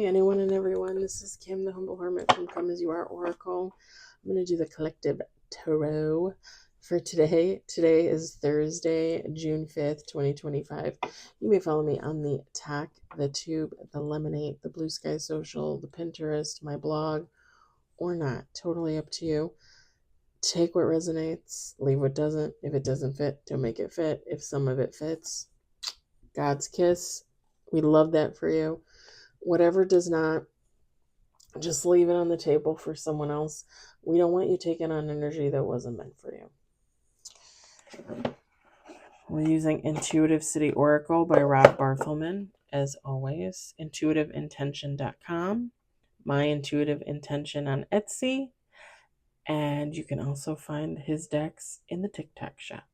anyone and everyone. This is Kim, the Humble Hermit from Come As You Are Oracle. I'm going to do the collective tarot for today. Today is Thursday, June 5th, 2025. You may follow me on the Talk, the Tube, the Lemonade, the Blue Sky Social, the Pinterest, my blog, or not. Totally up to you. Take what resonates, leave what doesn't. If it doesn't fit, don't make it fit. If some of it fits, God's kiss. We love that for you. Whatever does not, just leave it on the table for someone else. We don't want you taking on energy that wasn't meant for you. We're using Intuitive City Oracle by Rob Barthelman, as always. IntuitiveIntention.com. My Intuitive Intention on Etsy. And you can also find his decks in the TikTok shop.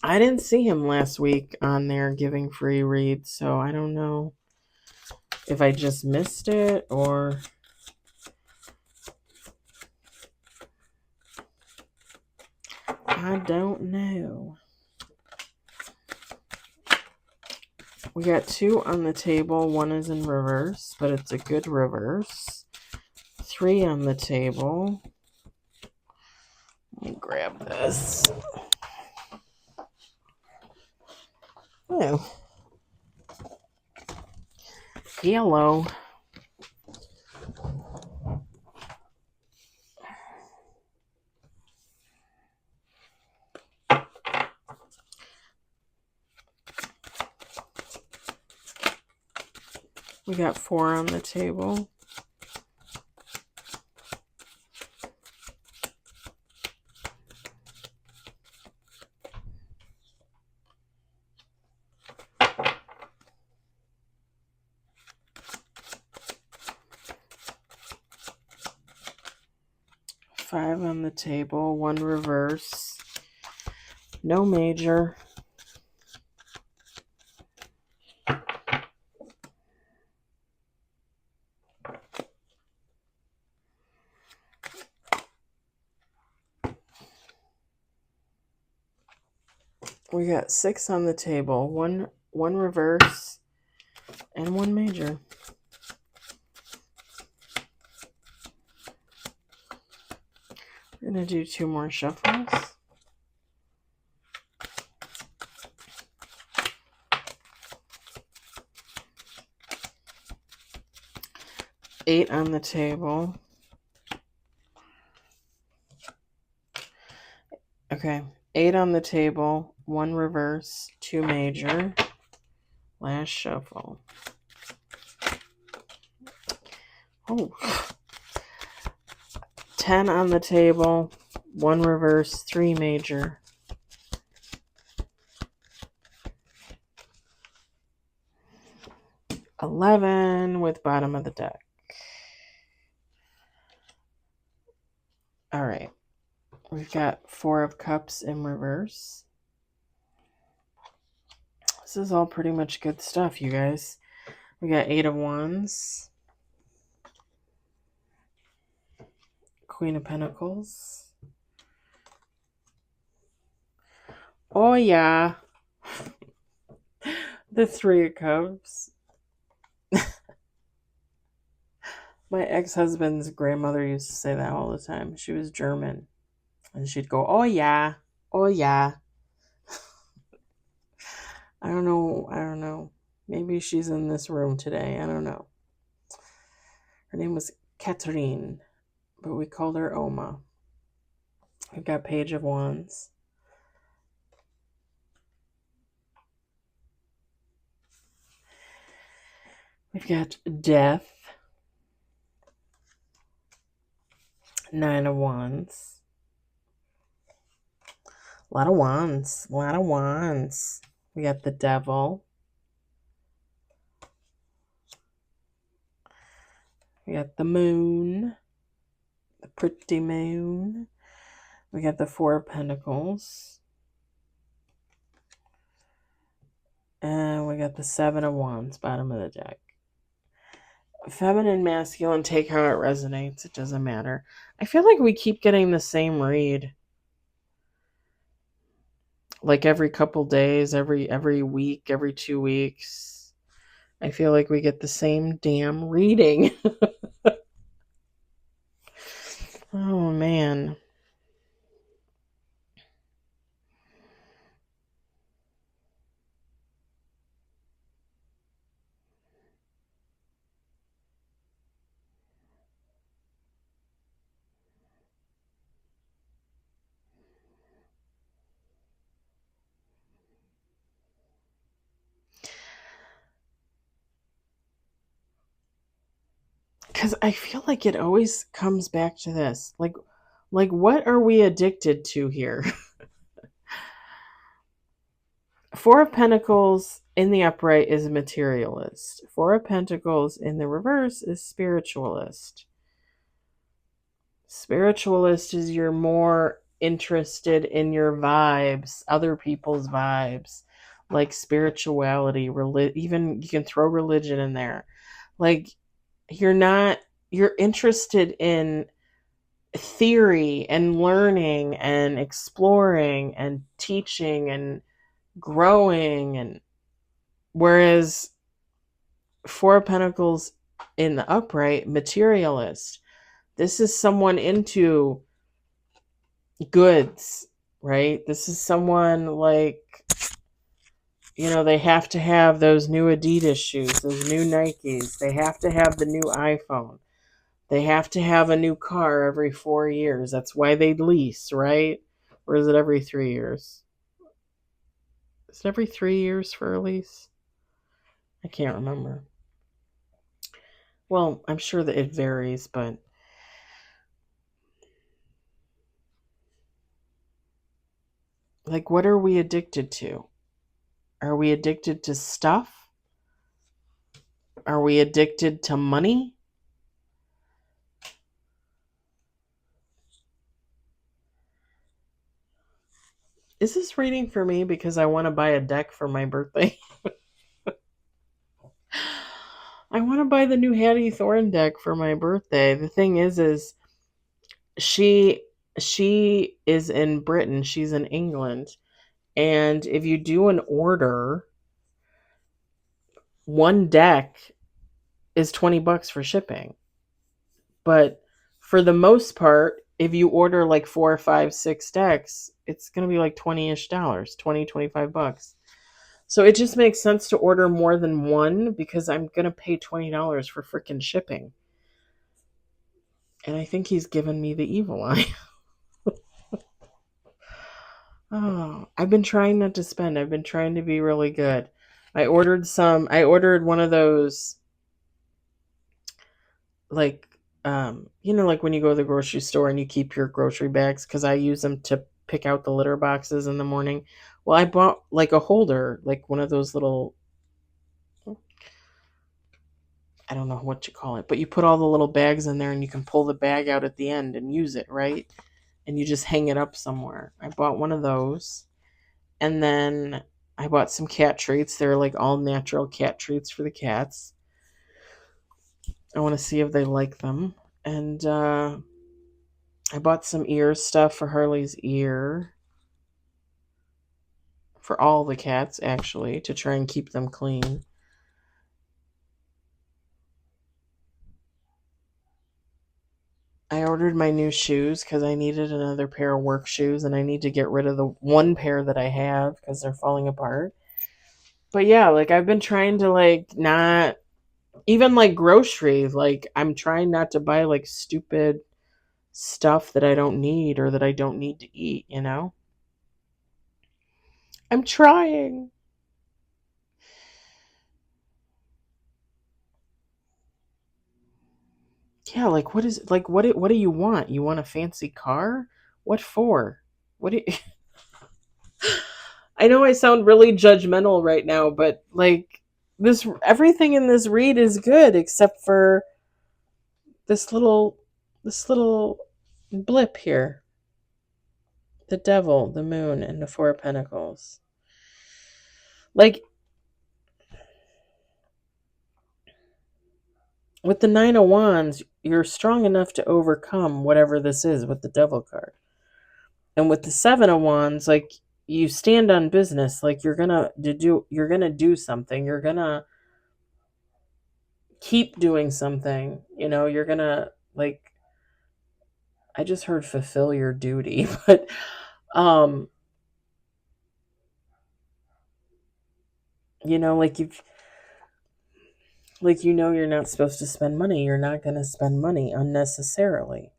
I didn't see him last week on there giving free reads, so I don't know if I just missed it or I don't know. We got 2 on the table. 1 is in reverse, but it's a good reverse. 3 on the table. Let me grab this. Oh. Yellow. We got 4 on the table. Five on the table, 1 reverse, no major. We got 6 on the table, one reverse, and 1 major. We're going to do 2 more shuffles. Eight on the table. Okay, 8 on the table, 1 reverse, 2 major. Last shuffle. Oh. 10 on the table, 1 reverse, 3 major. $11 with bottom of the deck. All right. We've got 4 of Cups in reverse. This is all pretty much good stuff, you guys. We got 8 of Wands. Queen of Pentacles. Oh, yeah. The 3 of Cups. My ex-husband's grandmother used to say that all the time. She was German. And she'd go, oh, yeah. Oh, yeah. I don't know. Maybe she's in this room today. I don't know. Her name was Catherine, but we called her Oma. We've got Page of Wands. We've got Death. 9 of Wands. A lot of wands. A lot of wands. We got the Devil. We got the Moon. The pretty Moon. We got the 4 of Pentacles. And we got the 7 of Wands, bottom of the deck. Feminine, masculine, take how it resonates. It doesn't matter. I feel like we keep getting the same read. Like every couple days, every week, every 2 weeks. I feel like we get the same damn reading. Oh, man. Because I feel like it always comes back to this. Like what are we addicted to here? Four of Pentacles in the upright is materialist. Four of Pentacles in the reverse is spiritualist. Spiritualist is you're more interested in your vibes, other people's vibes, like spirituality, even you can throw religion in there. Like you're interested in theory and learning and exploring and teaching and growing, and whereas Four of Pentacles in the upright, materialist. This is someone into goods, right? This is someone like, they have to have those new Adidas shoes, those new Nikes. They have to have the new iPhone. They have to have a new car every 4 years. That's why they lease, right? Or is it every 3 years? Is it every 3 years for a lease? I can't remember. Well, I'm sure that it varies, but like, what are we addicted to? Are we addicted to stuff? Are we addicted to money? Is this reading for me because I want to buy a deck for my birthday? I want to buy the new Hattie Thorn deck for my birthday. The thing is she is in Britain, she's in England, and if you do an order, one deck is $20 for shipping. But for the most part, if you order like 4, 5, 6 decks, it's going to be like $20-ish, $20-25. So it just makes sense to order more than one because I'm going to pay $20 for freaking shipping. And I think he's given me the evil eye. Oh, I've been trying not to spend. I've been trying to be really good. I ordered one of those, like, like when you go to the grocery store and you keep your grocery bags, because I use them to pick out the litter boxes in the morning. Well, I bought like a holder, like one of those little, I don't know what you call it, but you put all the little bags in there and you can pull the bag out at the end and use it, right? And you just hang it up somewhere. I bought one of those. And then I bought some cat treats. They're like all natural cat treats for the cats. I want to see if they like them. And I bought some ear stuff for Harley's ear. For all the cats, actually, to try and keep them clean. I ordered my new shoes because I needed another pair of work shoes, and I need to get rid of the one pair that I have because they're falling apart. But yeah, like I've been trying to like not, even like groceries, like I'm trying not to buy like stupid stuff that I don't need or that I don't need to eat, I'm trying. Yeah, like what do you want? You want a fancy car? What for? What do you I know I sound really judgmental right now, but like this everything in this read is good except for this little this little blip here. The devil, the moon, and the Four of Pentacles. Like with the Nine of Wands, you're strong enough to overcome whatever this is with the Devil card. And with the Seven of Wands, like you stand on business, like you're gonna do something. You're gonna keep doing something. You're gonna, like, I just heard fulfill your duty, but um, like you're not supposed to spend money. You're not gonna spend money unnecessarily.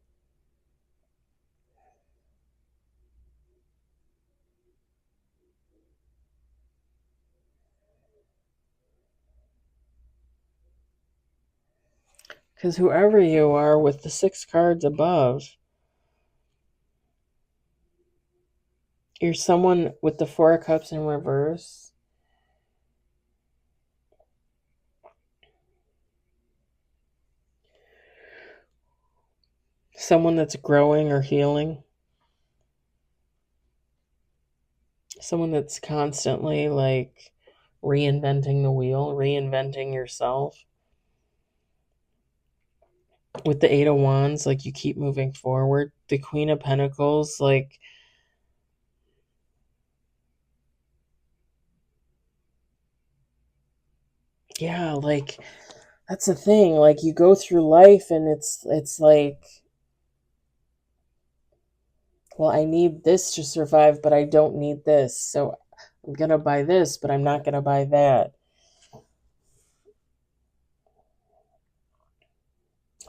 Because whoever you are with the 6 cards above, you're someone with the 4 of Cups in reverse. Someone that's growing or healing. Someone that's constantly, like, reinventing the wheel, reinventing yourself. With the 8 of Wands, like, you keep moving forward. The Queen of Pentacles, like, yeah, like, that's the thing. Like, you go through life and it's like, well, I need this to survive, but I don't need this. So I'm going to buy this, but I'm not going to buy that.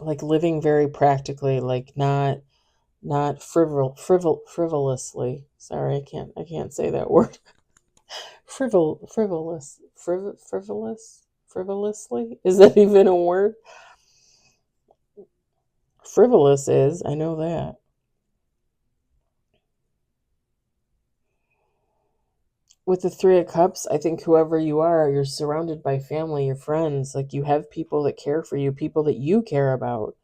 Like, living very practically, like, not frivolously. Sorry, I can't say that word. Frivolously? Is that even a word? Frivolous is, I know that. With the 3 of Cups, I think whoever you are, you're surrounded by family, your friends. Like, you have people that care for you, people that you care about.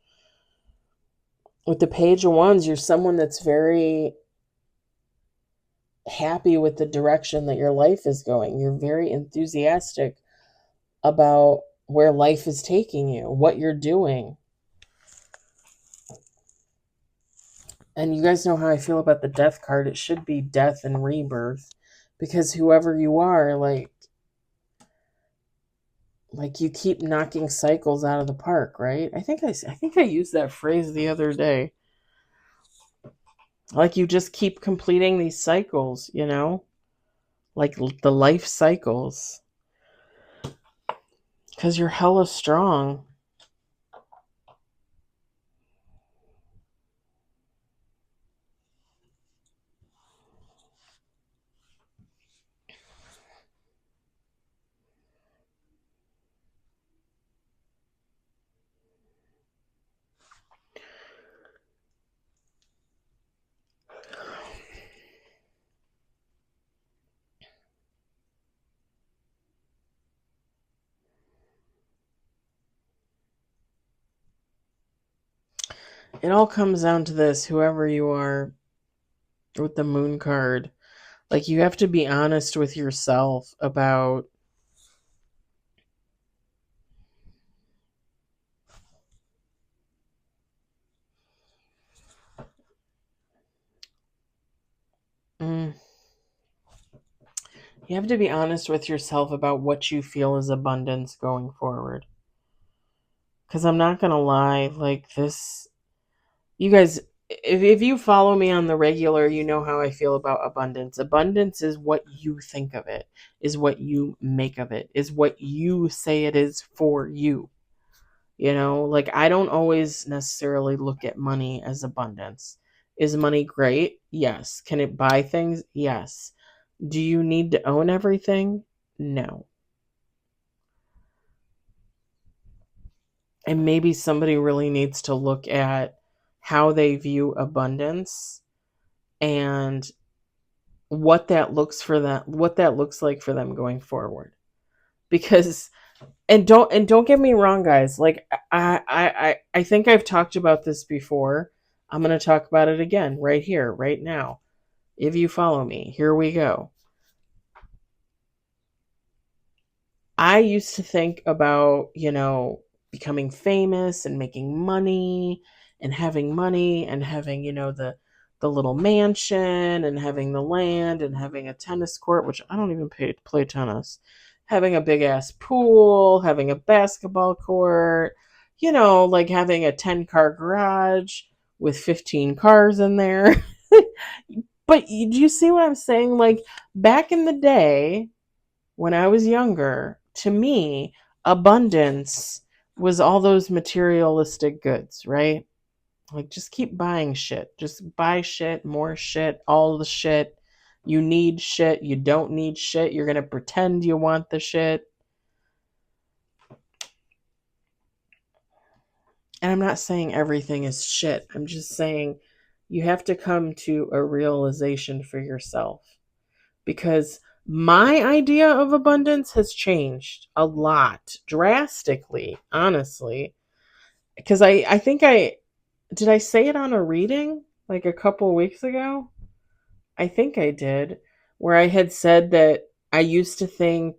With the Page of Wands, you're someone that's very happy with the direction that your life is going. You're very enthusiastic about where life is taking you, what you're doing. And you guys know how I feel about the Death card. It should be death and rebirth, because whoever you are, like you keep knocking cycles out of the park, right? I think I used that phrase the other day. Like, you just keep completing these cycles, like the life cycles, because you're hella strong. It all comes down to this: whoever you are with the Moon card, like, you have to be honest with yourself about you have to be honest with yourself about what you feel is abundance going forward. Because I'm not going to lie, like, this, you guys, if you follow me on the regular, you know how I feel about abundance. Abundance is what you think of it, is what you make of it, is what you say it is for you. Like, I don't always necessarily look at money as abundance. Is money great? Yes. Can it buy things? Yes. Do you need to own everything? No. And maybe somebody really needs to look at how they view abundance and what that looks like for them going forward. Because don't get me wrong, guys, like, I think I've talked about this before. I'm going to talk about it again right here, right now. If you follow me, here we go. I used to think about, becoming famous and making money and having the little mansion and having the land and having a tennis court, which I don't even play tennis, having a big ass pool, having a basketball court, like having a 10-car garage with 15 cars in there. But do you see what I'm saying? Like back in the day when I was younger, to me, abundance was all those materialistic goods, right? Like just keep buying shit. Just buy shit, more shit, all the shit. You need shit, you don't need shit. You're going to pretend you want the shit. And I'm not saying everything is shit. I'm just saying you have to come to a realization for yourself. Because my idea of abundance has changed a lot, drastically, honestly. Because I think did I say it on a reading like a couple weeks ago? I think I did, where I had said that I used to think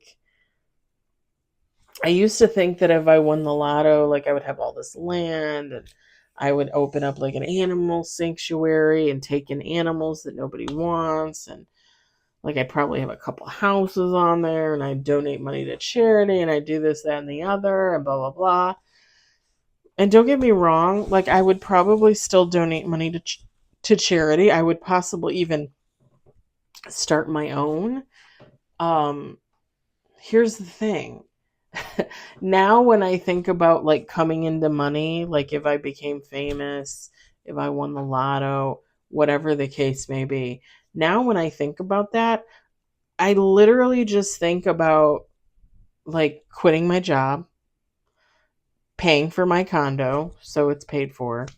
that if I won the lotto, like I would have all this land and I would open up like an animal sanctuary and take in animals that nobody wants, and like I'd probably have a couple houses on there, and I'd donate money to charity, and I'd do this, that, and the other, and blah blah blah. And don't get me wrong, like I would probably still donate money to charity. I would possibly even start my own. Um, Here's the thing. Now when I think about like coming into money, like if I became famous, if I won the lotto, whatever the case may be, now when I think about that, I literally just think about like quitting my job, paying for my condo so it's paid for,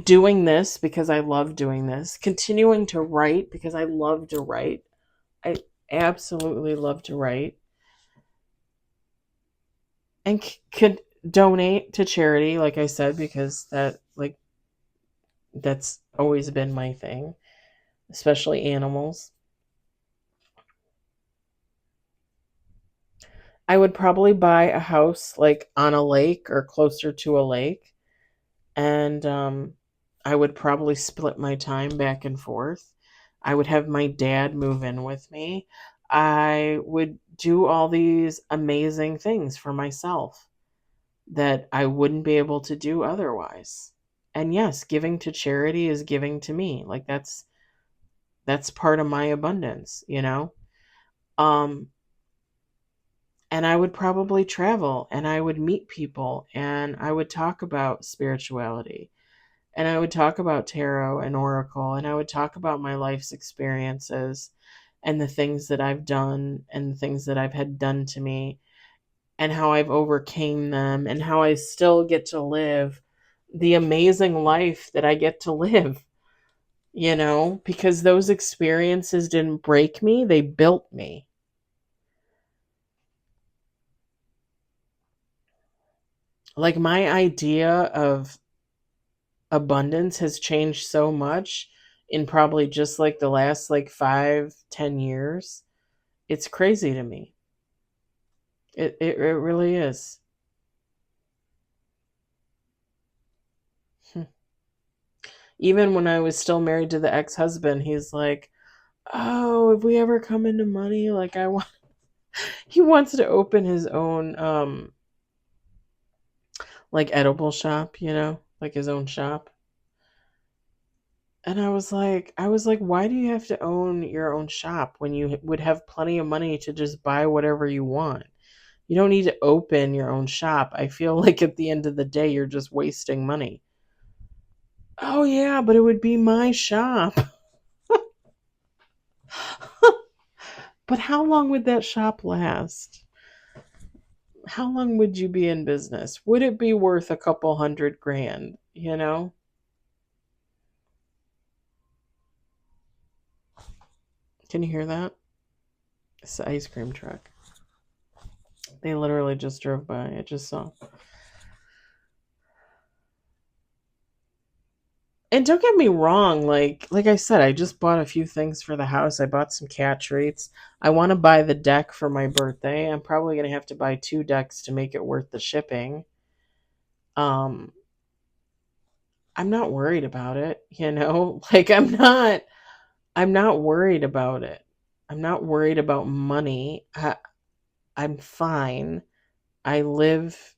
doing this because I love doing this, continuing to write because I love to write. I absolutely love to write. And could donate to charity, like I said, because that's always been my thing, especially animals. I would probably buy a house like on a lake or closer to a lake, and I would probably split my time back and forth. I would have my dad move in with me. I would do all these amazing things for myself that I wouldn't be able to do otherwise. And yes, giving to charity is giving to me. Like that's part of my abundance. Um and I would probably travel and I would meet people and I would talk about spirituality and I would talk about tarot and oracle and I would talk about my life's experiences and the things that I've done and the things that I've had done to me and how I've overcame them and how I still get to live the amazing life that I get to live, because those experiences didn't break me, they built me. Like my idea of abundance has changed so much in probably just like the last like 5-10 years. It's crazy to me. It really is. Even when I was still married to the ex-husband, he's like, oh, if we ever come into money, like I want he wants to open his own like edible shop, like his own shop. And I was like, why do you have to own your own shop when you would have plenty of money to just buy whatever you want? You don't need to open your own shop. I feel like at the end of the day, you're just wasting money. Oh, yeah, but it would be my shop. But how long would that shop last? How long would you be in business? Would it be worth a couple hundred grand? Can you hear that? It's the ice cream truck. They literally just drove by. I just saw. And don't get me wrong, like I said, I just bought a few things for the house. I bought some cat treats. I want to buy the deck for my birthday. I'm probably going to have to buy 2 decks to make it worth the shipping. Um I'm not worried about it. Like I'm not worried about it. I'm not worried about money. I'm fine. I live,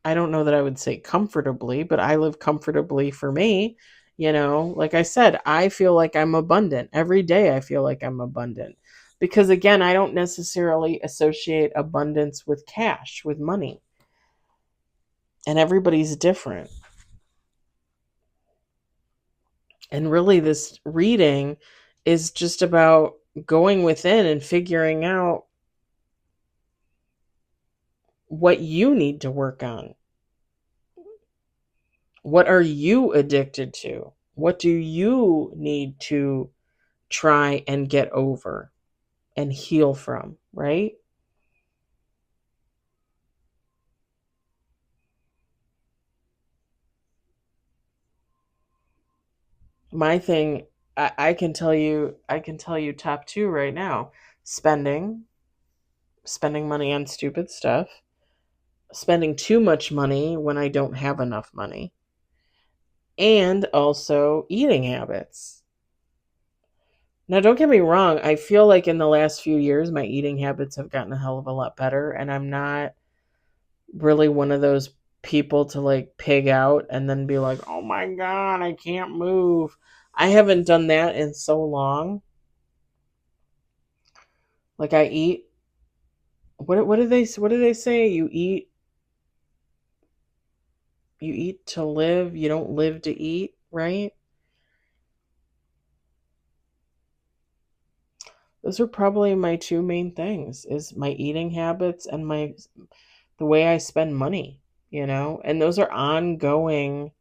I don't know that I would say comfortably, but I live comfortably for me. Like I said, I feel like I'm abundant. Every day I feel like I'm abundant. Because again, I don't necessarily associate abundance with cash, with money. And everybody's different. And really, this reading is just about going within and figuring out what you need to work on. What are you addicted to? What do you need to try and get over and heal from, right? My thing, I can tell you top two right now. Spending money on stupid stuff, spending too much money when I don't have enough money, and also eating habits. Now, don't get me wrong, I feel like in the last few years, my eating habits have gotten a hell of a lot better, and I'm not really one of those people to like pig out and then be like, oh my God, I can't move. I haven't done that in so long. Like I eat, what do they say? You eat to live, you don't live to eat, right? Those are probably my two main things is my eating habits and the way I spend money. And those are ongoing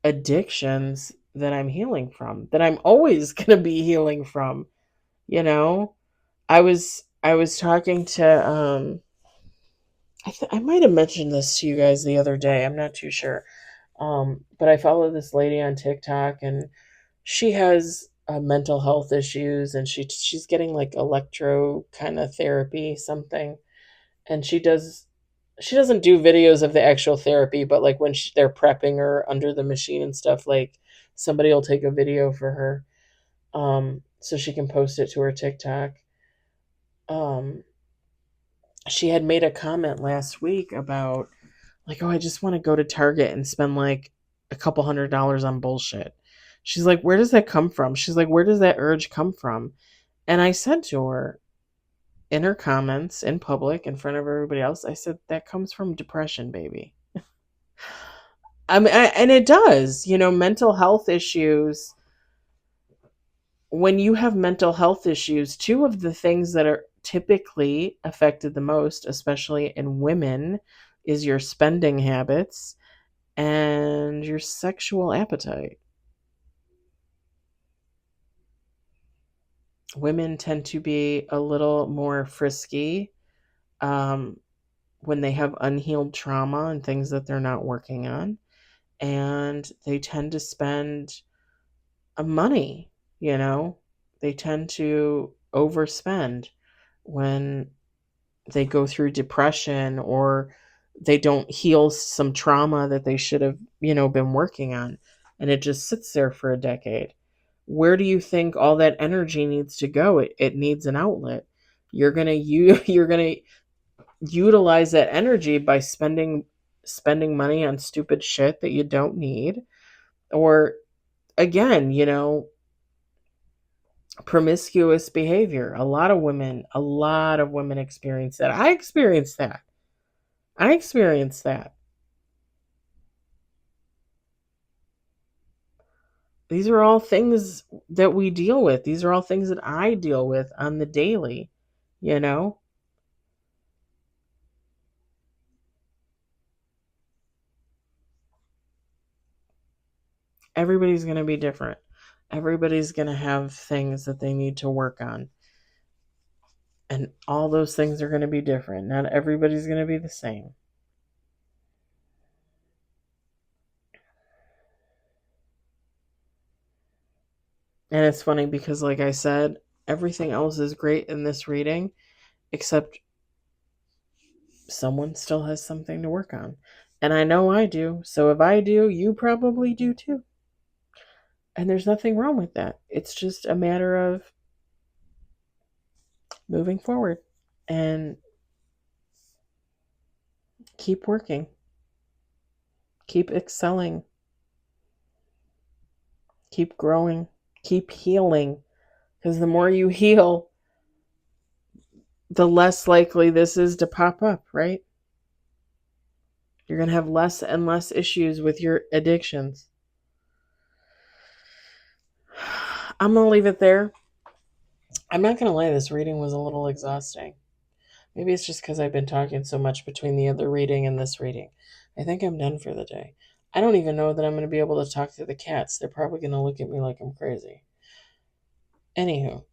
addictions that I'm healing from, that I'm always going to be healing from, you know. I was talking to I might have mentioned this to you guys the other day. I'm not too sure. But I follow this lady on TikTok, and she has mental health issues, and she's getting like electro kind of therapy something, and she doesn't do videos of the actual therapy, but like when they're prepping her under the machine and stuff, like somebody will take a video for her, so she can post it to her TikTok. Um, she had made a comment last week about like, oh, I just want to go to Target and spend like a couple $100 on bullshit. She's like, where does that come from? She's like, where does that urge come from? And I said to her in her comments in public in front of everybody else, I said, that comes from depression, baby. And it does, mental health issues. When you have mental health issues, two of the things that are typically affected the most, especially in women, is your spending habits and your sexual appetite. Women tend to be a little more frisky um, when they have unhealed trauma and things that they're not working on. And they tend to spend money, you know, they tend to overspend when they go through depression or they don't heal some trauma that they should have, been working on. And it just sits there for a decade. Where do you think all that energy needs to go? It needs an outlet. You're gonna utilize that energy by spending money on stupid shit that you don't need, or again, promiscuous behavior. A lot of women experience that. I experienced that. These are all things that we deal with. These are all things that I deal with on the daily, you know? Everybody's going to be different. Everybody's going to have things that they need to work on. And all those things are going to be different. Not everybody's going to be the same. And it's funny because, like I said, everything else is great in this reading, except someone still has something to work on. And I know I do. So if I do, you probably do too. And there's nothing wrong with that. It's just a matter of moving forward and keep working, keep excelling, keep growing, keep healing. Because the more you heal, the less likely this is to pop up, right? You're going to have less and less issues with your addictions. I'm going to leave it there. I'm not going to lie, this reading was a little exhausting. Maybe it's just because I've been talking so much between the other reading and this reading. I think I'm done for the day. I don't even know that I'm going to be able to talk to the cats. They're probably going to look at me like I'm crazy. Anywho,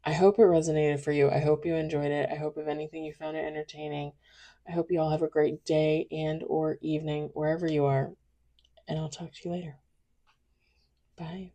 I hope it resonated for you. I hope you enjoyed it. I hope, if anything, you found it entertaining. I hope you all have a great day and or evening wherever you are. And I'll talk to you later. Bye.